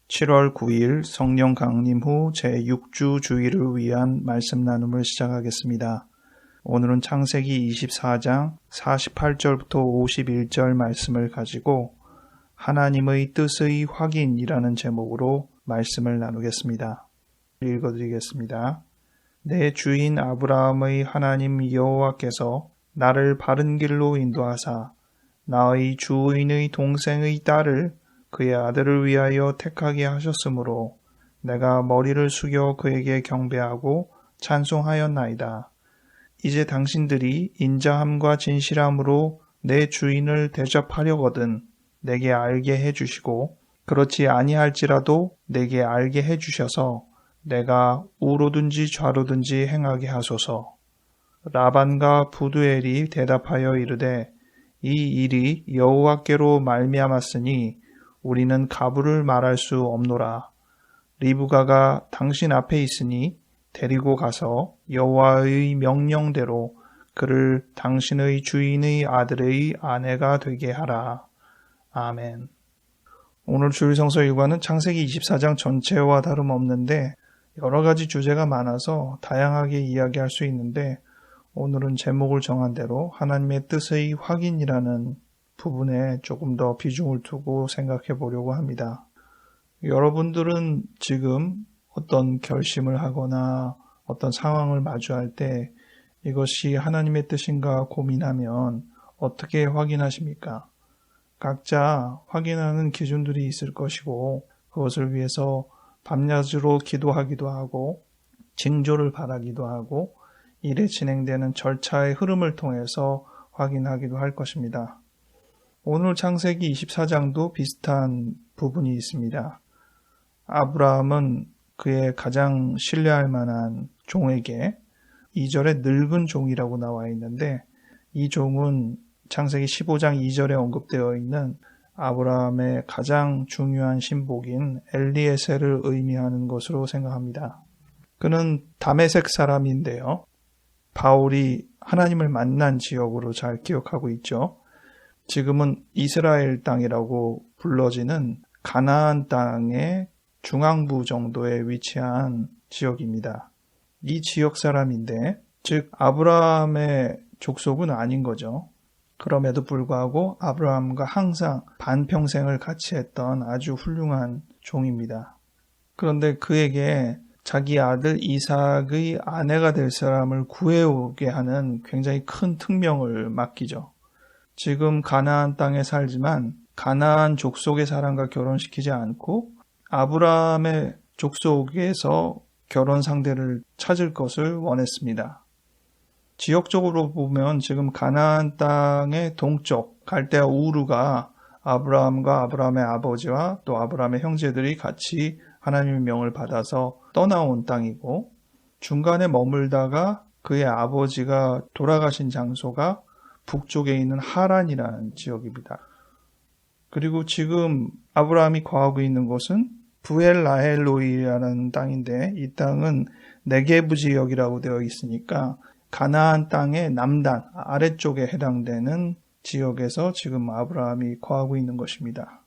7월 9일 성령 강림 후 제6주 주일을 위한 말씀 나눔을 시작하겠습니다. 오늘은 창세기 24장 48절부터 51절 말씀을 가지고 하나님의 뜻의 확인이라는 제목으로 말씀을 나누겠습니다. 읽어드리겠습니다. 내 주인 아브라함의 하나님 여호와께서 나를 바른 길로 인도하사 나의 주인의 동생의 딸을 그의 아들을 위하여 택하게 하셨으므로 내가 머리를 숙여 그에게 경배하고 찬송하였나이다. 이제 당신들이 인자함과 진실함으로 내 주인을 대접하려거든 내게 알게 해주시고 그렇지 아니할지라도 내게 알게 해주셔서 내가 우로든지 좌로든지 행하게 하소서. 라반과 부두엘이 대답하여 이르되 이 일이 여호와께로 말미암았으니 우리는 가부를 말할 수 없노라. 리브가가 당신 앞에 있으니 데리고 가서 여호와의 명령대로 그를 당신의 주인의 아들의 아내가 되게 하라. 아멘. 오늘 주일 성서 일과는 창세기 24장 전체와 다름없는데 여러 가지 주제가 많아서 다양하게 이야기할 수 있는데 오늘은 제목을 정한 대로 하나님의 뜻의 확인이라는 부분에 조금 더 비중을 두고 생각해 보려고 합니다. 여러분들은 지금 어떤 결심을 하거나 어떤 상황을 마주할 때 이것이 하나님의 뜻인가 고민하면 어떻게 확인하십니까? 각자 확인하는 기준들이 있을 것이고 그것을 위해서 밤낮으로 기도하기도 하고 징조를 바라기도 하고 일에 진행되는 절차의 흐름을 통해서 확인하기도 할 것입니다. 오늘 창세기 24장도 비슷한 부분이 있습니다. 아브라함은 그의 가장 신뢰할 만한 종에게 2절에 늙은 종이라고 나와 있는데 이 종은 창세기 15장 2절에 언급되어 있는 아브라함의 가장 중요한 신복인 엘리에셀을 의미하는 것으로 생각합니다. 그는 다메섹 사람인데요. 바울이 하나님을 만난 지역으로 잘 기억하고 있죠. 지금은 이스라엘 땅이라고 불러지는 가나안 땅의 중앙부 정도에 위치한 지역입니다. 이 지역 사람인데, 즉 아브라함의 족속은 아닌 거죠. 그럼에도 불구하고 아브라함과 항상 반평생을 같이 했던 아주 훌륭한 종입니다. 그런데 그에게 자기 아들 이삭의 아내가 될 사람을 구해오게 하는 굉장히 큰 특명을 맡기죠. 지금 가나안 땅에 살지만 가나안 족속의 사람과 결혼시키지 않고 아브라함의 족속에서 결혼 상대를 찾을 것을 원했습니다. 지역적으로 보면 지금 가나안 땅의 동쪽 갈대아 우르가 아브라함과 아브라함의 아버지와 또 아브라함의 형제들이 같이 하나님의 명을 받아서 떠나온 땅이고 중간에 머물다가 그의 아버지가 돌아가신 장소가 북쪽에 있는 하란이라는 지역입니다. 그리고 지금 아브라함이 거하고 있는 곳은 부엘라헬로이라는 땅인데 이 땅은 네게부 지역이라고 되어 있으니까 가나안 땅의 남단 아래쪽에 해당되는 지역에서 지금 아브라함이 거하고 있는 것입니다.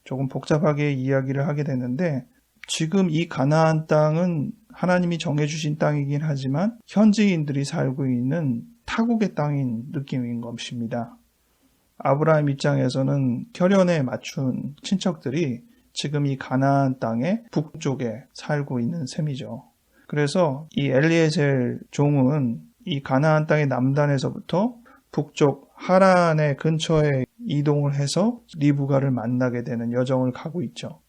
조금 복잡하게 이야기를 하게 되는데 지금 이 가나안 땅은 하나님이 정해주신 땅이긴 하지만 현지인들이 살고 있는 타국의 땅인 느낌인 것입니다. 아브라함 입장에서는 혈연에 맞춘 친척들이 지금 이 가나안 땅의 북쪽에 살고 있는 셈이죠. 그래서 이 엘리에셀 종은 이 가나안 땅의 남단에서부터 북쪽 하란의 근처에 이동을 해서 리브가를 만나게 되는 여정을 가고 있죠.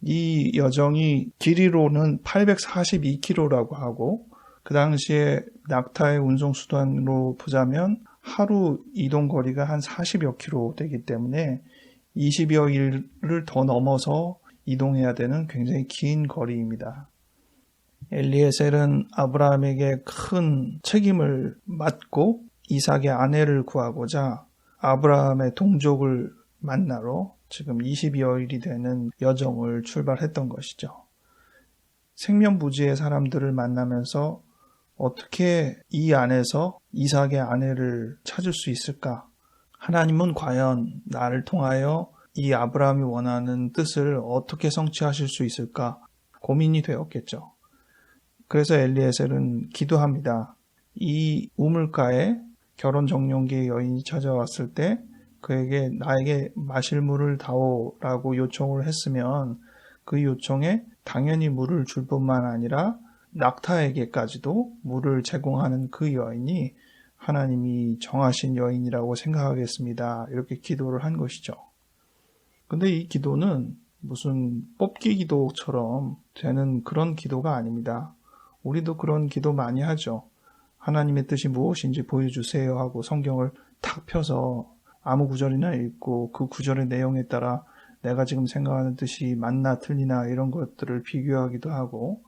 이 여정이 길이로는 842km라고 하고 그 당시에 낙타의 운송수단으로 보자면 하루 이동 거리가 한 40여 킬로 되기 때문에 20여 일을 더 넘어서 이동해야 되는 굉장히 긴 거리입니다. 엘리에셀은 아브라함에게 큰 책임을 맡고 이삭의 아내를 구하고자 아브라함의 동족을 만나러 지금 20여 일이 되는 여정을 출발했던 것이죠. 생면부지의 사람들을 만나면서 어떻게 이 안에서 이삭의 아내를 찾을 수 있을까? 하나님은 과연 나를 통하여 이 아브라함이 원하는 뜻을 어떻게 성취하실 수 있을까 고민이 되었겠죠. 그래서 엘리에셀은 기도합니다. 이 우물가에 결혼정령기의 여인이 찾아왔을 때 그에게 나에게 마실 물을 다오라고 요청을 했으면 그 요청에 당연히 물을 줄 뿐만 아니라 낙타에게까지도 물을 제공하는 그 여인이 하나님이 정하신 여인이라고 생각하겠습니다. 이렇게 기도를 한 것이죠. 근데 이 기도는 무슨 뽑기 기도처럼 되는 그런 기도가 아닙니다. 우리도 그런 기도 많이 하죠. 하나님의 뜻이 무엇인지 보여주세요 하고 성경을 탁 펴서 아무 구절이나 읽고 그 구절의 내용에 따라 내가 지금 생각하는 뜻이 맞나 틀리나 이런 것들을 비교하기도 하고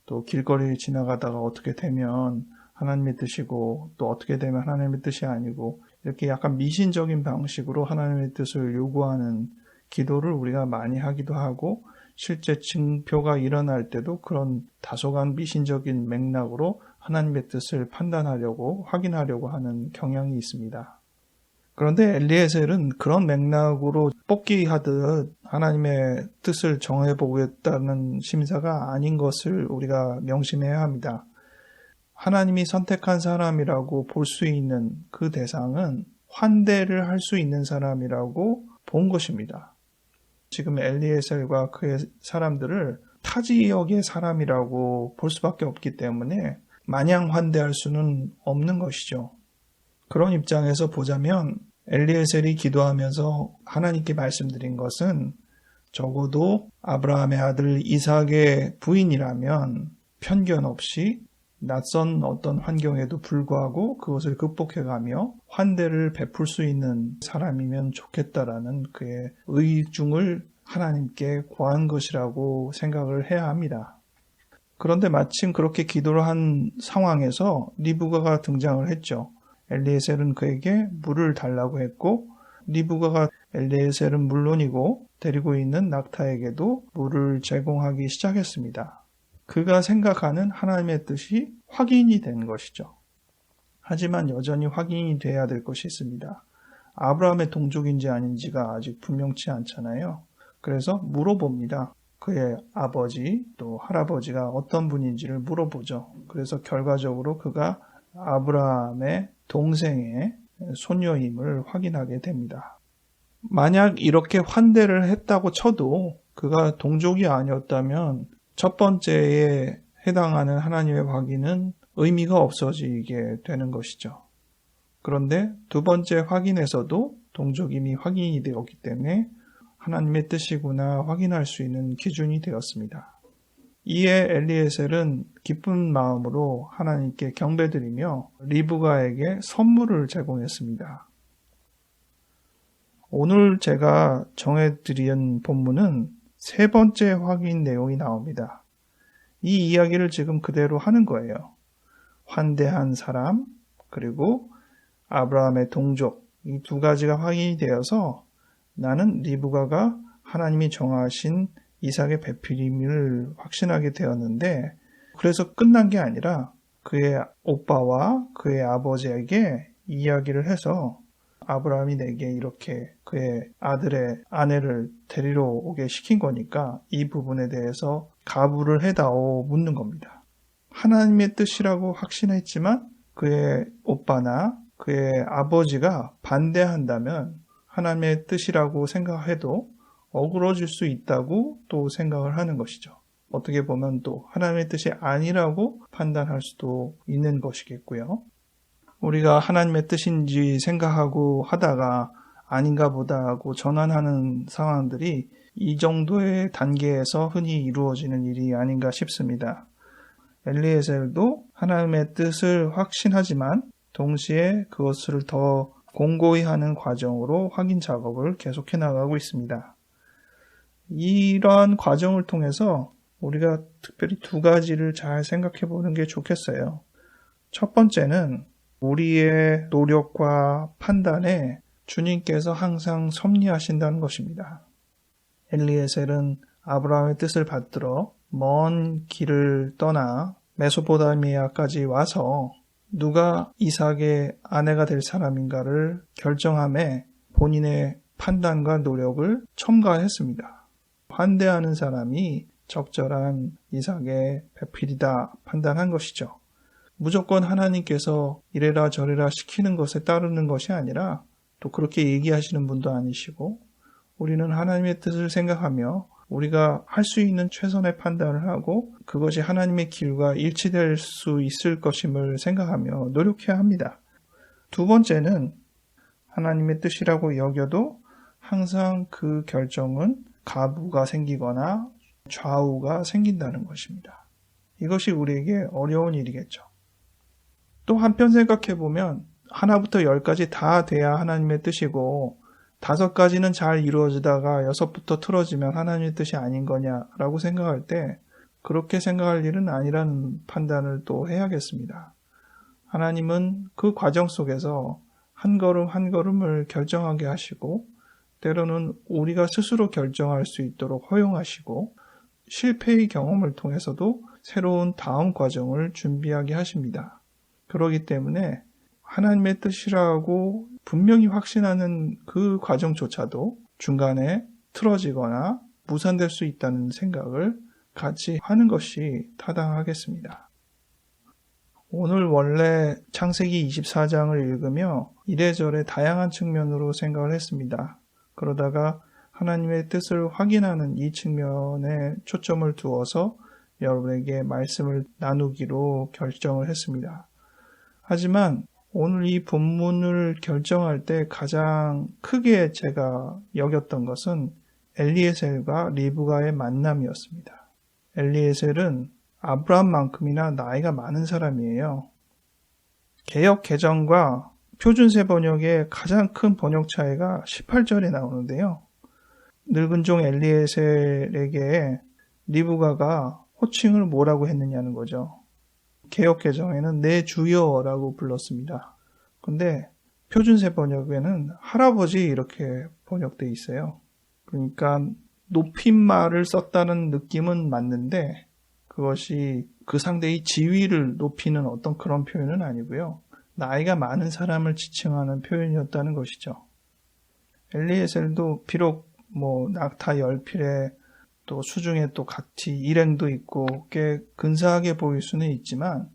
또 길거리를 지나가다가 어떻게 되면 하나님의 뜻이고 또 어떻게 되면 하나님의 뜻이 아니고 이렇게 약간 미신적인 방식으로 하나님의 뜻을 요구하는 기도를 우리가 많이 하기도 하고 실제 징표가 일어날 때도 그런 다소간 미신적인 맥락으로 하나님의 뜻을 판단하려고 확인하려고 하는 경향이 있습니다. 그런데 엘리에셀은 그런 맥락으로 뽑기 하듯 하나님의 뜻을 정해보겠다는 심사가 아닌 것을 우리가 명심해야 합니다. 하나님이 선택한 사람이라고 볼 수 있는 그 대상은 환대를 할 수 있는 사람이라고 본 것입니다. 지금 엘리에셀과 그의 사람들을 타지역의 사람이라고 볼 수밖에 없기 때문에 마냥 환대할 수는 없는 것이죠. 그런 입장에서 보자면 엘리에셀이 기도하면서 하나님께 말씀드린 것은 적어도 아브라함의 아들 이삭의 부인이라면 편견 없이 낯선 어떤 환경에도 불구하고 그것을 극복해가며 환대를 베풀 수 있는 사람이면 좋겠다라는 그의 의중을 하나님께 구한 것이라고 생각을 해야 합니다. 그런데 마침 그렇게 기도를 한 상황에서 리브가가 등장을 했죠. 엘리에셀은 그에게 물을 달라고 했고 리브가가 엘리에셀은 물론이고 데리고 있는 낙타에게도 물을 제공하기 시작했습니다. 그가 생각하는 하나님의 뜻이 확인이 된 것이죠. 하지만 여전히 확인이 돼야 될 것이 있습니다. 아브라함의 동족인지 아닌지가 아직 분명치 않잖아요. 그래서 물어봅니다. 그의 아버지 또 할아버지가 어떤 분인지를 물어보죠. 그래서 결과적으로 그가 아브라함의 동생의 손녀임을 확인하게 됩니다. 만약 이렇게 환대를 했다고 쳐도 그가 동족이 아니었다면 첫 번째에 해당하는 하나님의 확인은 의미가 없어지게 되는 것이죠. 그런데 두 번째 확인에서도 동족임이 확인이 되었기 때문에 하나님의 뜻이구나 확인할 수 있는 기준이 되었습니다. 이에 엘리에셀은 기쁜 마음으로 하나님께 경배드리며 리브가에게 선물을 제공했습니다. 오늘 제가 정해드린 본문은 세 번째 확인 내용이 나옵니다. 이 이야기를 지금 그대로 하는 거예요. 환대한 사람, 그리고 아브라함의 동족, 이 두 가지가 확인이 되어서 나는 리브가가 하나님이 정하신 이삭의 배필임을 확신하게 되었는데 그래서 끝난 게 아니라 그의 오빠와 그의 아버지에게 이야기를 해서 아브라함이 내게 이렇게 그의 아들의 아내를 데리러 오게 시킨 거니까 이 부분에 대해서 가부를 해다오 묻는 겁니다. 하나님의 뜻이라고 확신했지만 그의 오빠나 그의 아버지가 반대한다면 하나님의 뜻이라고 생각해도 어그러질 수 있다고 또 생각을 하는 것이죠. 어떻게 보면 또 하나님의 뜻이 아니라고 판단할 수도 있는 것이겠고요. 우리가 하나님의 뜻인지 생각하고 하다가 아닌가 보다 하고 전환하는 상황들이 이 정도의 단계에서 흔히 이루어지는 일이 아닌가 싶습니다. 엘리에셀도 하나님의 뜻을 확신하지만 동시에 그것을 더 공고히 하는 과정으로 확인 작업을 계속해 나가고 있습니다. 이러한 과정을 통해서 우리가 특별히 두 가지를 잘 생각해 보는 게 좋겠어요. 첫 번째는 우리의 노력과 판단에 주님께서 항상 섭리하신다는 것입니다. 엘리에셀은 아브라함의 뜻을 받들어 먼 길을 떠나 메소포타미아까지 와서 누가 이삭의 아내가 될 사람인가를 결정함에 본인의 판단과 노력을 첨가했습니다. 환대하는 사람이 적절한 이삭의 배필이다 판단한 것이죠. 무조건 하나님께서 이래라 저래라 시키는 것에 따르는 것이 아니라 또 그렇게 얘기하시는 분도 아니시고 우리는 하나님의 뜻을 생각하며 우리가 할 수 있는 최선의 판단을 하고 그것이 하나님의 길과 일치될 수 있을 것임을 생각하며 노력해야 합니다. 두 번째는 하나님의 뜻이라고 여겨도 항상 그 결정은 가부가 생기거나 좌우가 생긴다는 것입니다. 이것이 우리에게 어려운 일이겠죠. 또 한편 생각해보면 하나부터 10까지 다 돼야 하나님의 뜻이고 5가지는 잘 이루어지다가 6부터 틀어지면 하나님의 뜻이 아닌 거냐라고 생각할 때 그렇게 생각할 일은 아니라는 판단을 또 해야겠습니다. 하나님은 그 과정 속에서 한 걸음 한 걸음을 결정하게 하시고 때로는 우리가 스스로 결정할 수 있도록 허용하시고 실패의 경험을 통해서도 새로운 다음 과정을 준비하게 하십니다. 그렇기 때문에 하나님의 뜻이라고 분명히 확신하는 그 과정조차도 중간에 틀어지거나 무산될 수 있다는 생각을 같이 하는 것이 타당하겠습니다. 오늘 원래 창세기 24장을 읽으며 이래저래 다양한 측면으로 생각을 했습니다. 그러다가 하나님의 뜻을 확인하는 이 측면에 초점을 두어서 여러분에게 말씀을 나누기로 결정을 했습니다. 하지만 오늘 이 본문을 결정할 때 가장 크게 제가 여겼던 것은 엘리에셀과 리브가의 만남이었습니다. 엘리에셀은 아브라함만큼이나 나이가 많은 사람이에요. 개역 개정과 표준세 번역의 가장 큰 번역 차이가 18절에 나오는데요. 늙은 종 엘리에셀에게 리브가가 호칭을 뭐라고 했느냐는 거죠. 개역 개정에는 내 주여라고 불렀습니다. 근데 표준세 번역에는 할아버지 이렇게 번역되어 있어요. 그러니까 높임말을 썼다는 느낌은 맞는데 그것이 그 상대의 지위를 높이는 어떤 그런 표현은 아니고요. 나이가 많은 사람을 지칭하는 표현이었다는 것이죠. 엘리에셀도 비록 낙타 10필에 또 수중에 또 같이 일행도 있고 꽤 근사하게 보일 수는 있지만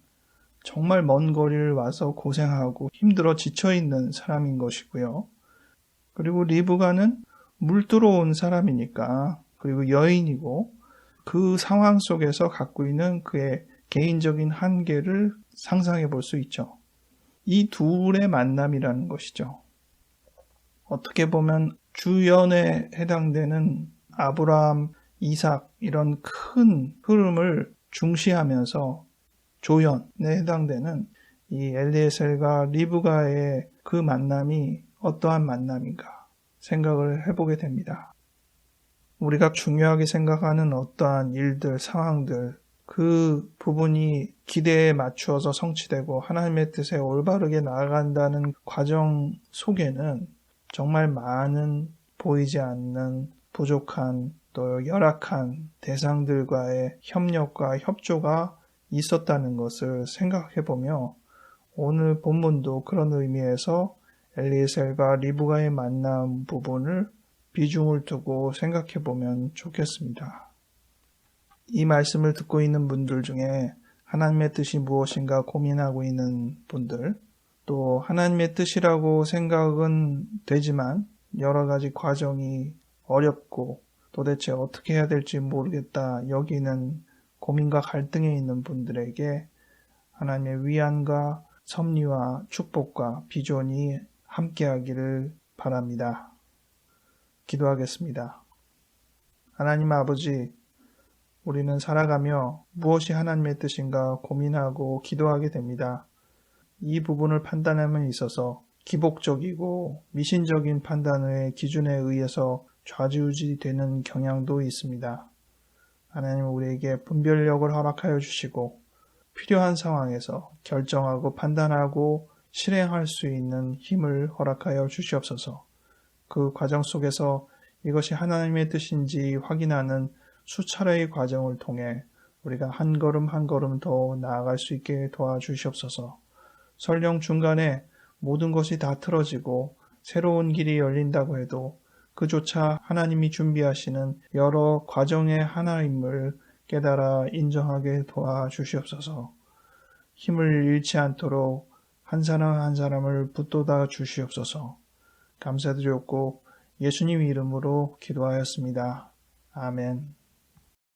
정말 먼 거리를 와서 고생하고 힘들어 지쳐있는 사람인 것이고요. 그리고 리브가는 물 들어온 사람이니까 그리고 여인이고 그 상황 속에서 갖고 있는 그의 개인적인 한계를 상상해 볼 수 있죠. 이 둘의 만남이라는 것이죠. 어떻게 보면 주연에 해당되는 아브라함, 이삭 이런 큰 흐름을 중시하면서 조연에 해당되는 이 엘리에셀과 리브가의 그 만남이 어떠한 만남인가 생각을 해보게 됩니다. 우리가 중요하게 생각하는 어떠한 일들, 상황들 그 부분이 기대에 맞추어서 성취되고 하나님의 뜻에 올바르게 나아간다는 과정 속에는 정말 많은 보이지 않는 부족한 또 열악한 대상들과의 협력과 협조가 있었다는 것을 생각해보며 오늘 본문도 그런 의미에서 엘리에셀과 리브가의 만남 부분을 비중을 두고 생각해보면 좋겠습니다. 이 말씀을 듣고 있는 분들 중에 하나님의 뜻이 무엇인가 고민하고 있는 분들, 또 하나님의 뜻이라고 생각은 되지만 여러 가지 과정이 어렵고 도대체 어떻게 해야 될지 모르겠다 여기는 고민과 갈등에 있는 분들에게 하나님의 위안과 섭리와 축복과 비전이 함께하기를 바랍니다. 기도하겠습니다. 하나님 아버지, 우리는 살아가며 무엇이 하나님의 뜻인가 고민하고 기도하게 됩니다. 이 부분을 판단함에 있어서 기복적이고 미신적인 판단의 기준에 의해서 좌지우지되는 경향도 있습니다. 하나님 우리에게 분별력을 허락하여 주시고 필요한 상황에서 결정하고 판단하고 실행할 수 있는 힘을 허락하여 주시옵소서. 그 과정 속에서 이것이 하나님의 뜻인지 확인하는 수차례의 과정을 통해 우리가 한 걸음 한 걸음 더 나아갈 수 있게 도와주시옵소서. 설령 중간에 모든 것이 다 틀어지고 새로운 길이 열린다고 해도 그조차 하나님이 준비하시는 여러 과정의 하나임을 깨달아 인정하게 도와주시옵소서. 힘을 잃지 않도록 한 사람 한 사람을 붙돋아 주시옵소서. 감사드렸고 예수님 이름으로 기도하였습니다. 아멘.